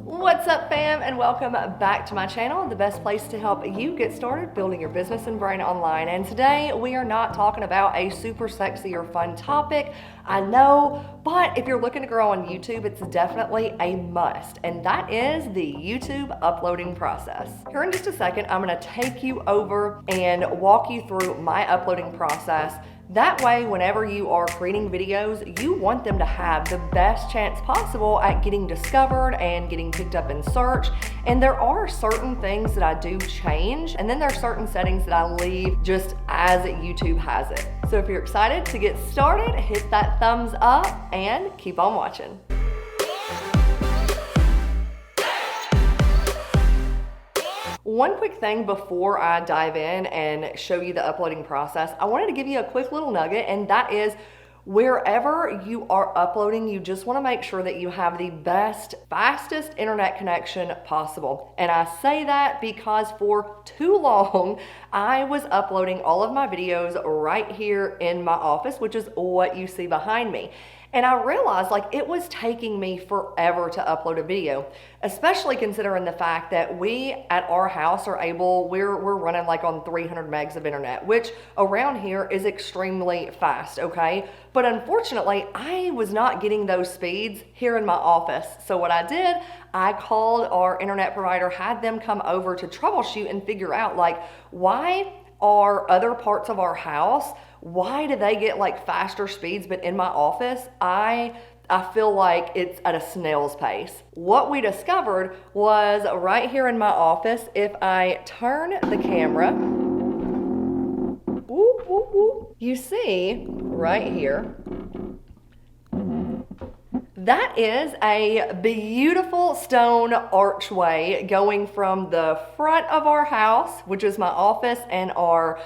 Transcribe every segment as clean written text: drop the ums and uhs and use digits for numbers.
What's up, fam, and welcome back to my channel, the best place to help you get started building your business and brand online. And today we are not talking about a super sexy or fun topic, I know, but if you're looking to grow on YouTube, it's definitely a must, and that is the YouTube uploading process. Here in just a second, I'm gonna take you over and walk you through my uploading process. That way, whenever you are creating videos, you want them to have the best chance possible at getting discovered and getting picked up in search. And there are certain things that I do change, and then there are certain settings that I leave just as YouTube has it. So if you're excited to get started, hit that thumbs up and keep on watching. One quick thing before I dive in and show you the uploading process, I wanted to give you a quick little nugget, and that is wherever you are uploading, you just want to make sure that you have the best, fastest internet connection possible. And I say that because for too long, I was uploading all of my videos right here in my office, which is what you see behind me. And I realized it was taking me forever to upload a video, especially considering the fact that we at our house are we're running on 300 megs of internet, which around here is extremely fast, okay? But unfortunately, I was not getting those speeds here in my office. So what I did, I called our internet provider, had them come over to troubleshoot and figure out why are other parts of our house, why do they get faster speeds, but in my office, I feel like it's at a snail's pace. What we discovered was right here in my office, if I turn the camera, whoop, whoop, whoop, you see right here, that is a beautiful stone archway going from the front of our house, which is my office and our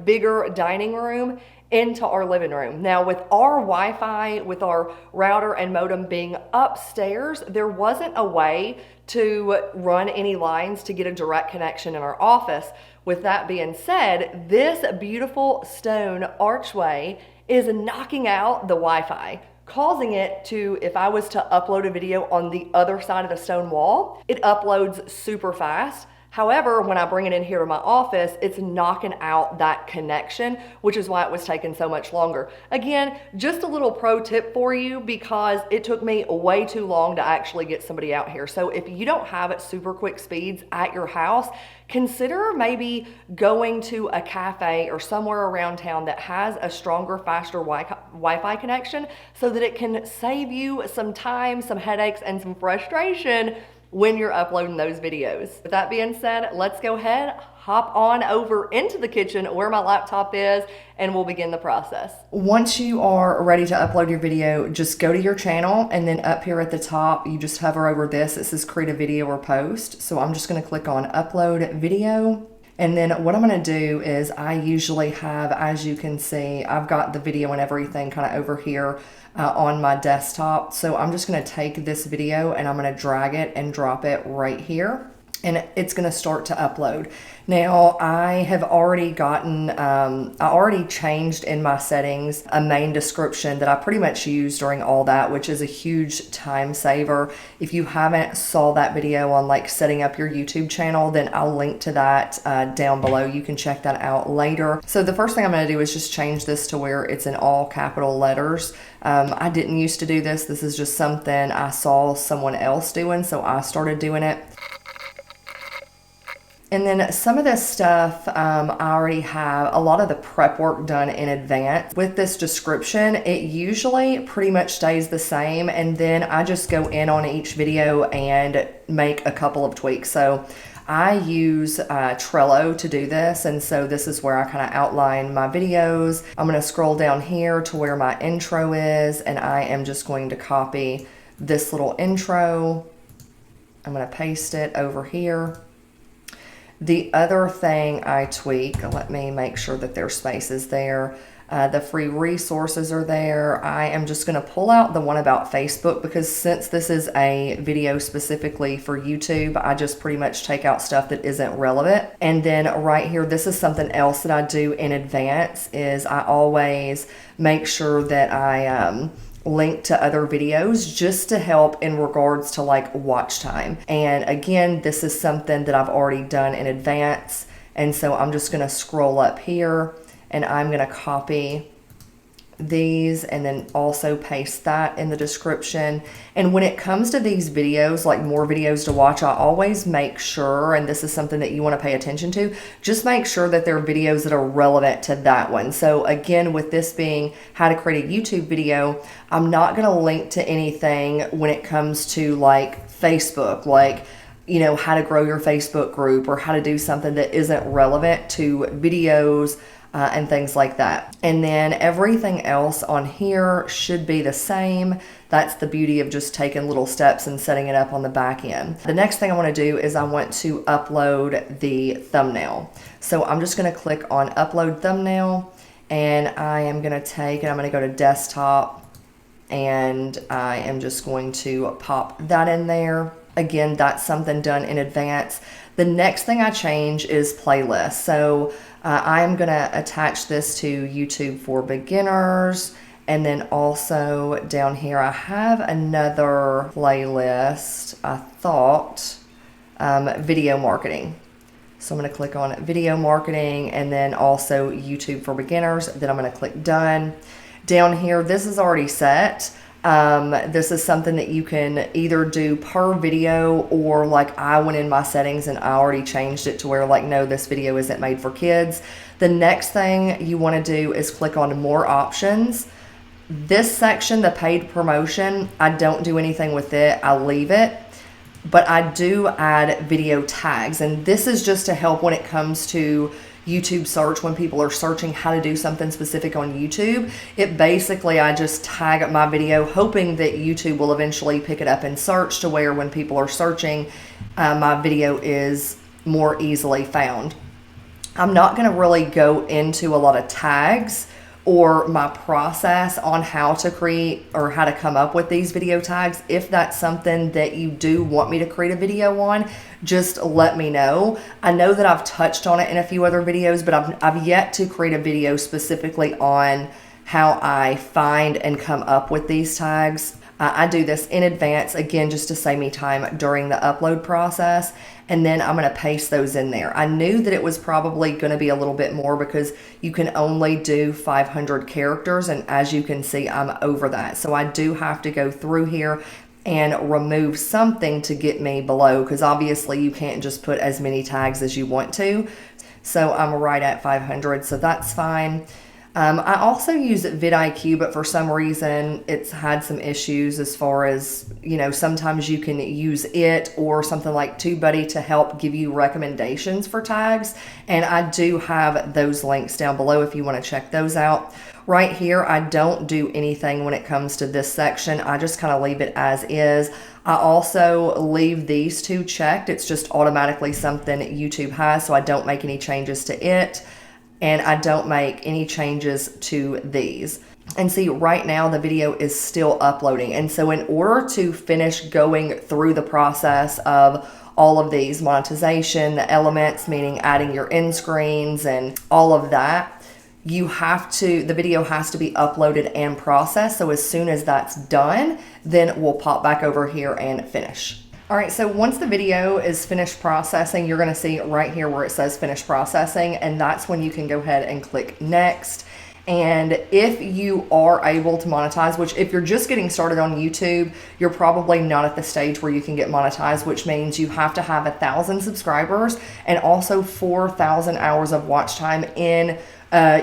bigger dining room, into our living room. Now with our Wi-Fi, with our router and modem being upstairs, there wasn't a way to run any lines to get a direct connection in our office. With that being said, this beautiful stone archway is knocking out the Wi-Fi, causing it to, if I was to upload a video on the other side of the stone wall, it uploads super fast. However, when I bring it in here to my office, it's knocking out that connection, which is why it was taking so much longer. Again, just a little pro tip for you, because it took me way too long to actually get somebody out here. So if you don't have super quick speeds at your house, consider maybe going to a cafe or somewhere around town that has a stronger, faster Wi-Fi connection, so that it can save you some time, some headaches, and some frustration when you're uploading those videos. With that being said, let's go ahead, hop on over into the kitchen where my laptop is, and we'll begin the process. Once you are ready to upload your video, just go to your channel, and then up here at the top, you just hover over this. It says create a video or post. So I'm just gonna click on upload video. And then what I'm gonna do is I usually have, as you can see, I've got the video and everything kind of over here on my desktop. So I'm just gonna take this video and I'm gonna drag it and drop it right here, and it's gonna start to upload. Now I have already gotten, I already changed in my settings a main description that I pretty much use during all that, which is a huge time saver. If you haven't saw that video on setting up your YouTube channel, then I'll link to that down below. You can check that out later. So the first thing I'm gonna do is just change this to where it's in all capital letters. I didn't used to do this. This is just something I saw someone else doing, so I started doing it. And then some of this stuff, I already have a lot of the prep work done in advance. With this description, it usually pretty much stays the same, and then I just go in on each video and make a couple of tweaks. So I use Trello to do this, and so this is where I kind of outline my videos. I'm going to scroll down here to where my intro is, and I am just going to copy this little intro. I'm going to paste it over here. The other thing I tweak, let me make sure that there's spaces there. The free resources are there. I am just going to pull out the one about Facebook, because since this is a video specifically for YouTube, I just pretty much take out stuff that isn't relevant. And then right here, this is something else that I do in advance, is I always make sure that I link to other videos just to help in regards to like watch time. And again, this is something that I've already done in advance. And so I'm just gonna scroll up here and I'm gonna copy these and then also paste that in the description. And when it comes to these videos, like more videos to watch, I always make sure, and this is something that you want to pay attention to, just make sure that they're videos that are relevant to that one. So again, with this being how to create a YouTube video, I'm not going to link to anything when it comes to like Facebook, like, you know, how to grow your Facebook group or how to do something that isn't relevant to videos and things like that. And then everything else on here should be the same. That's the beauty of just taking little steps and setting it up on the back end. The next thing I want to do is I want to upload the thumbnail. So I'm just going to click on upload thumbnail, and I am going to take and I'm going to go to desktop, and I am just going to pop that in there. Again, that's something done in advance. The next thing I change is playlist. So I'm going to attach this to YouTube for beginners. And then also down here, I have another playlist, I thought, video marketing. So I'm going to click on video marketing and then also YouTube for beginners. Then I'm going to click done. Down here, this is already set. This is something that you can either do per video, or like I went in my settings and I already changed it to where like, no, this video isn't made for kids. The next thing you want to do is click on more options. This section, the paid promotion, I don't do anything with it. I leave it, but I do add video tags. And this is just to help when it comes to YouTube search, when people are searching how to do something specific on YouTube. It basically, I just tag my video hoping that YouTube will eventually pick it up and search to where when people are searching, my video is more easily found. I'm not going to really go into a lot of tags or my process on how to create or how to come up with these video tags. If that's something that you do want me to create a video on, just let me know. I know that I've touched on it in a few other videos, but I've yet to create a video specifically on how I find and come up with these tags. I do this in advance, again, just to save me time during the upload process. And then I'm going to paste those in there. I knew that it was probably going to be a little bit more because you can only do 500 characters. And as you can see, I'm over that. So I do have to go through here and remove something to get me below, because obviously you can't just put as many tags as you want to. So I'm right at 500, so that's fine. I also use vidIQ, but for some reason it's had some issues as far as, you know, sometimes you can use it or something like TubeBuddy to help give you recommendations for tags. And I do have those links down below if you want to check those out. Right here, I don't do anything when it comes to this section. I just kind of leave it as is. I also leave these two checked. It's just automatically something YouTube has, so I don't make any changes to it. And I don't make any changes to these. And see, right now the video is still uploading. And so in order to finish going through the process of all of these monetization, the elements, meaning adding your end screens and all of that, the video has to be uploaded and processed. So as soon as that's done, then we'll pop back over here and finish. All right, so once the video is finished processing, you're gonna see right here where it says finish processing, and that's when you can go ahead and click next. And if you are able to monetize, which if you're just getting started on YouTube, you're probably not at the stage where you can get monetized, which means you have to have 1,000 subscribers and also 4,000 hours of watch time in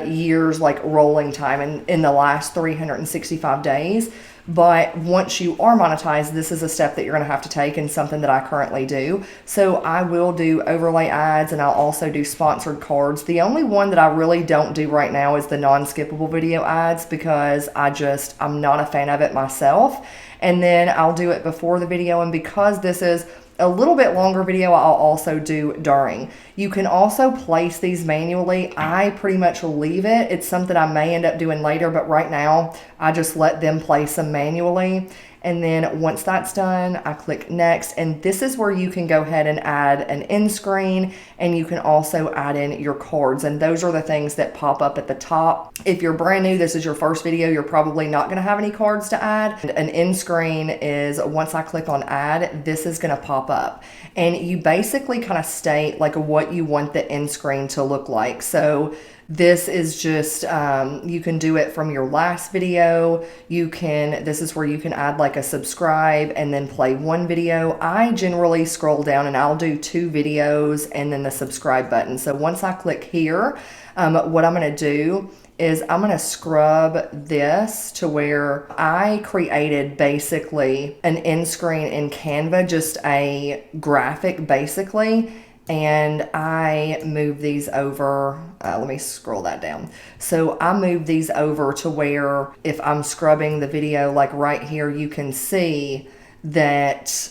years, like rolling time in the last 365 days. But once you are monetized, this is a step that you're going to have to take, and something that I currently do. So I will do overlay ads, and I'll also do sponsored cards. The only one that I really don't do right now is the non-skippable video ads, because I'm not a fan of it myself. And then I'll do it before the video, and because this is a little bit longer video, I'll also do during. You can also place these manually. I pretty much leave it. It's something I may end up doing later, but right now I just let them place them manually. And then once that's done, I click next. And this is where you can go ahead and add an end screen, and you can also add in your cards. And those are the things that pop up at the top. If you're brand new, this is your first video, you're probably not gonna have any cards to add. And an end screen is, once I click on add, this is gonna pop up. And you basically kind of state like what you want the end screen to look like. So this is just, you can do it from your last video. This is where you can add like a subscribe and then play one video. I generally scroll down and I'll do 2 videos and then the subscribe button. So once I click here, what I'm gonna do is I'm gonna scrub this to where I created basically an end screen in Canva, just a graphic basically. And I move these over, let me scroll that down. So I move these over to where if I'm scrubbing the video, like right here, you can see that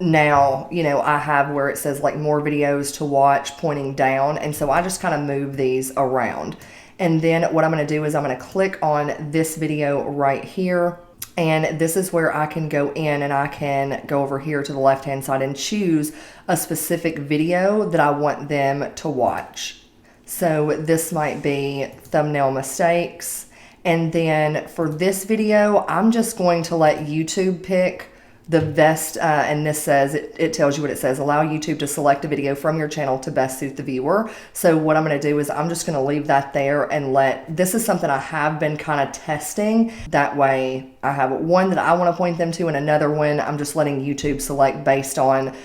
now, you know, I have where it says like more videos to watch pointing down. And so I just kind of move these around. And then what I'm going to do is I'm going to click on this video right here. And this is where I can go in and I can go over here to the left hand side and choose a specific video that I want them to watch. So this might be thumbnail mistakes. And then for this video, I'm just going to let YouTube pick the best, and this says, it tells you what it says, allow YouTube to select a video from your channel to best suit the viewer. So what I'm gonna do is I'm just gonna leave that there and this is something I have been kind of testing. That way I have one that I wanna point them to and another one I'm just letting YouTube select based on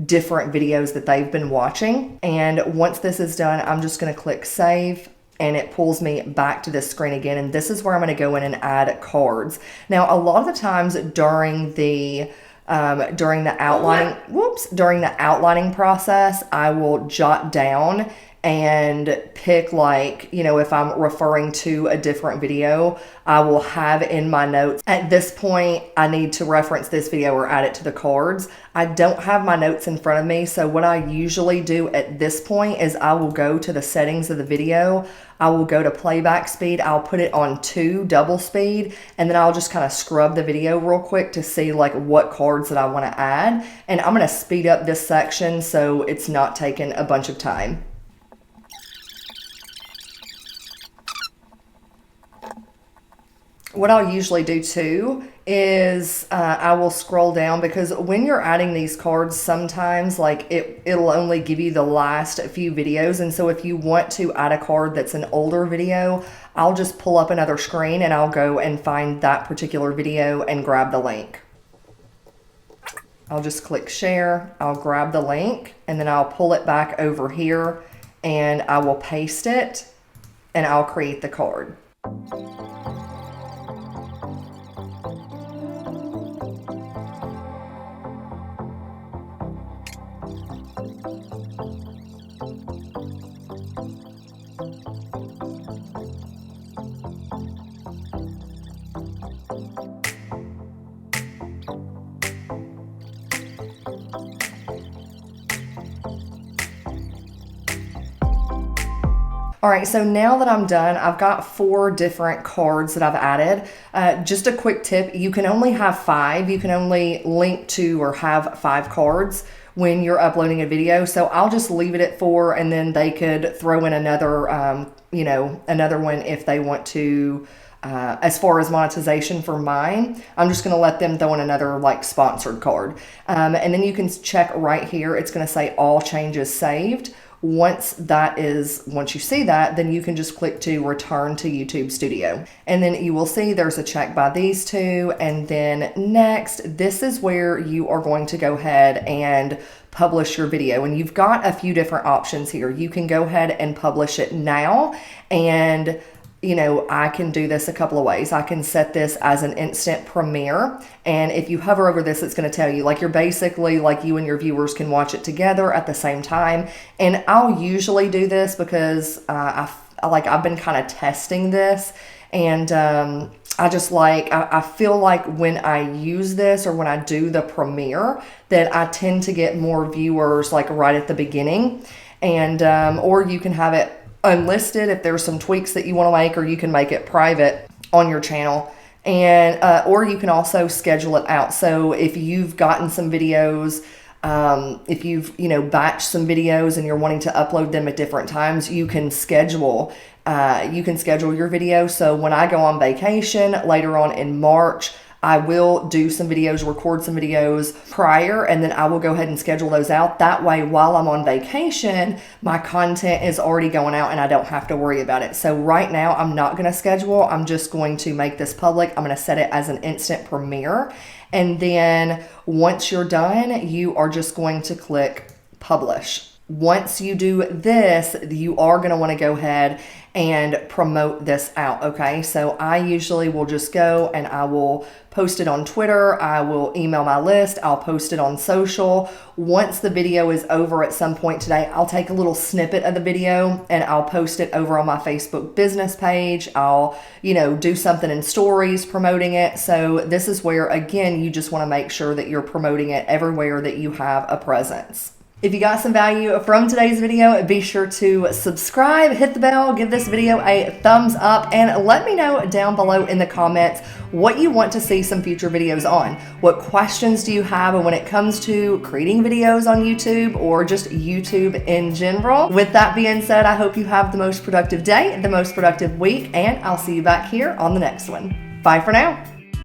different videos that they've been watching. And once this is done, I'm just gonna click save. And it pulls me back to this screen again. And this is where I'm gonna go in and add cards. Now, a lot of the times during the outlining process, I will jot down and pick, like, you know, if I'm referring to a different video, I will have in my notes, at this point, I need to reference this video or add it to the cards. I don't have my notes in front of me, so what I usually do at this point is I will go to the settings of the video, I will go to playback speed, I'll put it on 2 double speed, and then I'll just kind of scrub the video real quick to see like what cards that I want to add. And I'm going to speed up this section so it's not taking a bunch of time. What I'll usually do too is I will scroll down, because when you're adding these cards, sometimes like it'll only give you the last few videos. And so if you want to add a card that's an older video, I'll just pull up another screen and I'll go and find that particular video and grab the link. I'll just click share, I'll grab the link, and then I'll pull it back over here and I will paste it and I'll create the card. All right, so now that I'm done, I've got 4 different cards that I've added. Just a quick tip, you can only have 5. You can only link to or have 5 cards when you're uploading a video. So I'll just leave it at 4, and then they could throw in another, another one if they want to. As far as monetization for mine, I'm just going to let them throw in another like sponsored card. And then you can check right here. It's going to say all changes saved. Once you see that, then you can just click to return to YouTube Studio. And then you will see there's a check by these 2. And then next, this is where you are going to go ahead and publish your video. And you've got a few different options here. You can go ahead and publish it now, and you know, I can do this a couple of ways. I can set this as an instant premiere. And if you hover over this, it's going to tell you, like, you're basically like you and your viewers can watch it together at the same time. And I'll usually do this because I've been kind of testing this. And I feel like when I use this or when I do the premiere, that I tend to get more viewers like right at the beginning. And, or you can have it unlisted if there's some tweaks that you want to make, or you can make it private on your channel. and or you can also schedule it out. So if you've gotten some videos, if you've batched some videos and you're wanting to upload them at different times, you can schedule your video. So when I go on vacation later on in March, I will do some videos, record some videos prior, and then I will go ahead and schedule those out. That way, while I'm on vacation, my content is already going out and I don't have to worry about it. So right now, I'm not going to schedule. I'm just going to make this public. I'm going to set it as an instant premiere. And then once you're done, you are just going to click publish. Once you do this, you are going to want to go ahead and promote this out, okay? So I usually will just go and I will post it on Twitter, I will email my list, I'll post it on social. Once the video is over at some point today, I'll take a little snippet of the video and I'll post it over on my Facebook business page. I'll, do something in stories promoting it. So this is where, again, you just want to make sure that you're promoting it everywhere that you have a presence. If you got some value from today's video, be sure to subscribe, hit the bell, give this video a thumbs up, and let me know down below in the comments what you want to see some future videos on. What questions do you have when it comes to creating videos on YouTube or just YouTube in general? With that being said, I hope you have the most productive day, the most productive week, and I'll see you back here on the next one. Bye for now.